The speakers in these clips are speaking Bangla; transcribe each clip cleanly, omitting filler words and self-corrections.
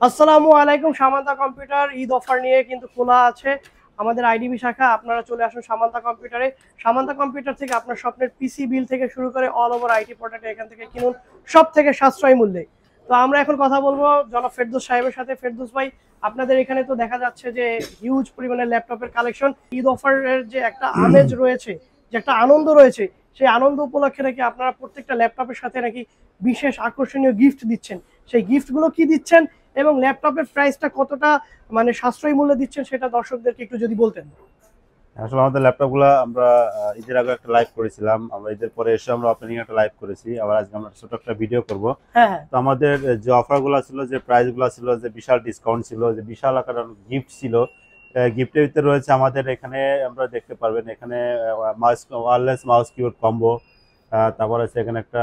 আসসালামু আলাইকুম। সামান্তা কম্পিউটার ঈদ অফার নিয়ে কিন্তু খোলা আছে আমাদের আইডিবি শাখা। আপনারা চলে আসুন সামান্তা কম্পিউটারে। সামান্তা কম্পিউটার থেকে আপনার স্বপ্নের পিসি বিল থেকে শুরু করে অল ওভার আইটি প্রোডাক্ট এখান থেকে কিনুন সব থেকে সাশ্রয়ী মূল্যে। তো আমরা এখন কথা বলবো জনাব ফেরদৌস সাহেবের সাথে। ফেরদৌস ভাই, আপনাদের এখানে তো দেখা যাচ্ছে যে হিউজ পরিমাণে ল্যাপটপের কালেকশন। ঈদ অফারের যে একটা আমেজ রয়েছে, যে একটা আনন্দ রয়েছে, সেই আনন্দ উপলক্ষে নাকি আপনারা প্রত্যেকটা ল্যাপটপের সাথে নাকি বিশেষ আকর্ষণীয় গিফট দিচ্ছেন। সেই গিফটগুলো কি দিচ্ছেন এবং ল্যাপটপের প্রাইসটা কতটা মানে সাশ্রয়ী মূল্যে দিচ্ছেন সেটা দর্শকদেরকে একটু যদি বলতেন। আসলে আমাদের ল্যাপটপগুলো আমরা ঈদের আগে একটা লাইভ করেছিলাম, আমরা ঈদের পরে এসে আমরা ওপেনিং একটা লাইভ করেছি, আবার আজকে আমরা ছোট একটা ভিডিও করব। হ্যাঁ হ্যাঁ। তো আমাদের যে অফারগুলো ছিল, যে প্রাইসগুলো ছিল, যে বিশাল ডিসকাউন্ট ছিল, যে বিশাল আকার গিফট ছিল, গিফটের ভিতরে রয়েছে আমাদের এখানে আমরা দেখতে পারবেন এখানে mouse, wireless mouse keyboard combo, তারপর আছে এখানে একটা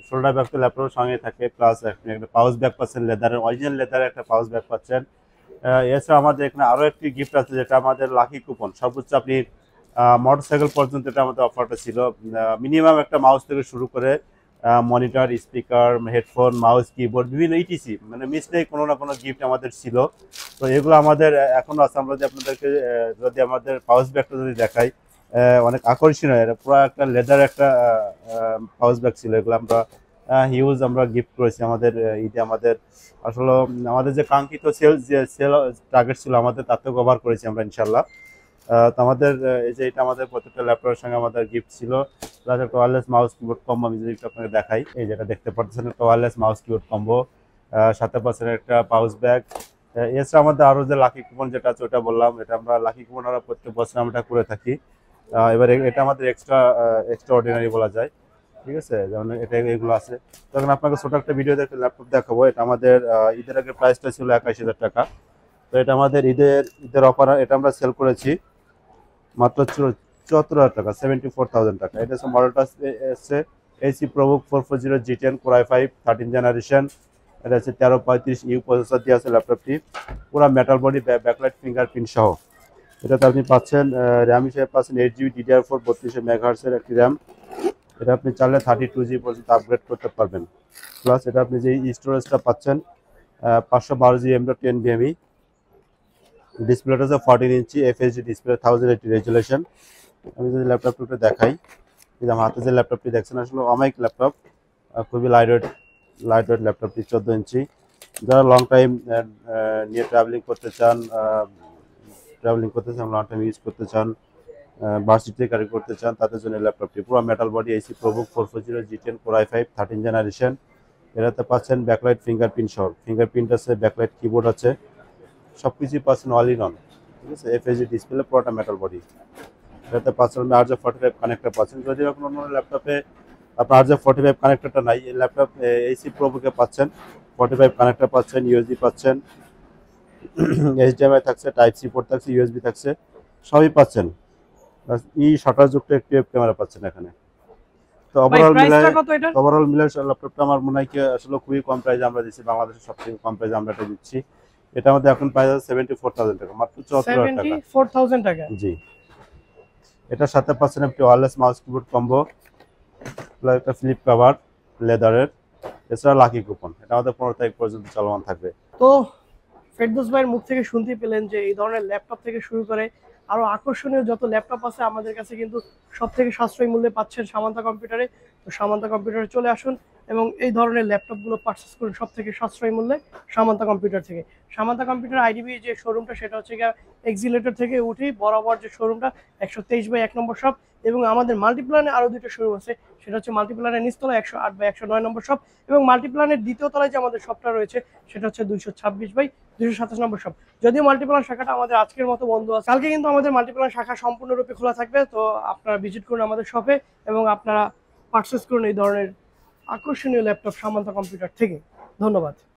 শোল্ডার ব্যাগ তো ল্যাপটপের সঙ্গে থাকে, প্লাস একটা পাউচ ব্যাগ পাচ্ছেন, লেদারের অরিজিনাল লেদারের একটা পাউচ ব্যাগ পাচ্ছেন। এছাড়া আমাদের এখানে আরো একটি গিফট আছে, যেটা আমাদের লাকি কুপন। সর্বোচ্চ আপনি মোটরসাইকেল পর্যন্ত এটা আমাদের অফারটা ছিল। মিনিমাম একটা মাউস থেকে শুরু করে monitor, speaker, headphone, mouse, keyboard, বিভিন্ন ইটিসি, মানে মিস নেই কোনো না কোনো গিফট আমাদের ছিল। তো এগুলো আমাদের এখনো আছে। আমরা যদি আপনাদেরকে যদি আমাদের পাউচ ব্যাগটা যদি দেখাই, অনেক আকর্ষণীয়, এটা পুরো একটা লেদার একটা পাউচ ব্যাগ ছিল। এগুলো আমরা হিউজ আমরা গিফট করেছি আমাদের ঈদে। আমাদের আসলে আমাদের যে কাঙ্ক্ষিত সেল টার্গেট ছিল আমাদের, তার থেকে কভার করেছি আমরা ইনশাল্লাহ। তো আমাদের এই যে এটা আমাদের প্রত্যেকটা ল্যাপটপের সঙ্গে আমাদের গিফট ছিল, প্লাস একটা ওয়্যারলেস মাউস কিবোর্ড কম্বো। আমি যদি আপনাকে দেখাই, এই যেটা দেখতে পাচ্ছেন, একটা ওয়্যারলেস মাউস কিবোর্ড কম্বো, সাথে পাচ্ছেন একটা পাউচ ব্যাগ। এছাড়া আমাদের আরো যে লাকি কুপন যেটা আছে ওটা বললাম, এটা আমরা লাকি কুপন আমরা প্রত্যেক বছর আমরা করে থাকি। এবার এটা আমাদের এক্সট্রা অর্ডিনারি বলা যায়, ঠিক আছে। যেমন এটা এগুলো আছে। তখন আপনাকে ছোট একটা ভিডিও দেখে ল্যাপটপ দেখাবো। এটা আমাদের ঈদের আগে প্রাইসটা ছিল 81,000 টাকা। তো এটা আমাদের ঈদের অফার, এটা আমরা সেল করেছি মাত্র 74,000 টাকা, 74,000 টাকা। এটা হচ্ছে মডেলটা এসছে AC ProBook 440 G10 Core i5 13 generation. এটা হচ্ছে 1335U প্রসেসর দিয়ে আছে ল্যাপটপটি, পুরো মেটাল বডি, ব্যাকলাইট ফিঙ্গারপ্রিন্ট সহ। এটাতে আপনি পাচ্ছেন র্যাম হিসেবে পাচ্ছেন 8GB DDR4 32 মেগাহার্টজের একটি র্যাম। এটা আপনি চাইলে 32GB পর্যন্ত আপগ্রেড করতে পারবেন। প্লাস এটা আপনি যে স্টোরেজটা পাচ্ছেন 512GB M.2 ডিসপ্লেটা হচ্ছে 14 ইঞ্চি FHD ডিসপ্লে, 1080 রেজুলেশন। আমি যদি ল্যাপটপটা দেখাই, এই যে আমার হাতে যে ল্যাপটপটি দেখছেন, আসলে অমাইক ল্যাপটপ, খুবই লাইট ওয়েট ল্যাপটপটি, 14 ইঞ্চি। যারা লং টাইম নিয়ে ট্রাভেলিং করতে চান, লং টাইম ইউজ করতে চান, ভার্সিটি ক্যারি করতে চান, তাদের জন্য ল্যাপটপটি। পুরো metal body, AC ProBook 440 G10 Core i5 13 generation. এটাতে পাচ্ছেন ব্যাকলাইট ফিঙ্গারপ্রিন্ট সহ, ফিঙ্গারপ্রিন্ট আছে, ব্যাকলাইট কিবোর্ড আছে, সবকিছুই পাচ্ছেন অল ইন অন, ঠিক আছে। FHD ডিসপ্লে, পুরোটা মেটাল বডি। এটাতে পাচ্ছেন RJ45 কানেক্টর পাচ্ছেন। যদি আপনার অন্য ল্যাপটপে আপনার RJ45 কানেক্টরটা নাই, এই ল্যাপটপ এসি প্রবুকে পাচ্ছেন 45 কানেক্টর পাচ্ছেন, ইউএসবি পাচ্ছেন, HDMI থাকছে, টাইপ সি পোর্ট থাকছে, ইউএসবি থাকছে, সবই পাচ্ছেন। শাটার যুক্ত একটি ক্যামেরা পাচ্ছেন এখানে। তো ওভারঅল মিলে ল্যাপটপটা আমার মনে হয় কি আসলে খুবই কম প্রাইসে আমরা দিচ্ছি, বাংলাদেশের সবথেকে কম প্রাইসে আমরা এটা দিচ্ছি। এটা আমাদের এখন প্রাইস আছে 74,000 টাকা, মাত্র 74,000 টাকা। জি। এটার সাথে পাচ্ছেন একটি wireless mouse keyboard combo, plus একটা ফ্লিপ কভার লেদারের। এছাড়া লাকি কুপন, এটা আমাদের 15 তারিখ পর্যন্ত চলমান থাকবে। তো ফেরদৌস ভাইয়ের মুখ থেকে শুনতে পেলেন যে এই ধরনের ল্যাপটপ থেকে শুরু করে আরো আকর্ষণীয় যত ল্যাপটপ আছে আমাদের কাছে কিন্তু সব থেকে সাশ্রয়ী মূল্যে পাচ্ছেন সামান্তা কম্পিউটারে। তো সামান্তা কম্পিউটারে চলে আসুন এবং এই ধরনের ল্যাপটপগুলো পারচেস করুন সব থেকে সাশ্রয়ী মূল্যে সামান্তা কম্পিউটার থেকে। সামান্তা কম্পিউটার আইডিবি যে শোরুমটা, সেটা হচ্ছে এক্সিলেটর থেকে উঠি বরাবর যে শোরুমটা 123/1 নম্বর শপ, এবং আমাদের মাল্টিপ্লানে আরো দুটো শোরুম আছে, সেটা হচ্ছে মাল্টিপ্লানের নিচতলা 108/109 নম্বর শপ, এবং মাল্টিপ্লানের দ্বিতীয় তলায় যে আমাদের শপটা রয়েছে সেটা হচ্ছে 226/227 নম্বর শপ। যদিও মাল্টিপ্লান শাখাটা আমাদের আজকের মতো বন্ধ আছে, কালকে কিন্তু আমাদের মাল্টিপ্লান শাখা সম্পূর্ণরূপে খোলা থাকবে। তো আপনারা ভিজিট করুন আমাদের শপে এবং আপনারা পারচেস করুন এই ধরনের আকর্ষণীয় ল্যাপটপ সামান্তা কম্পিউটার থেকে। ধন্যবাদ।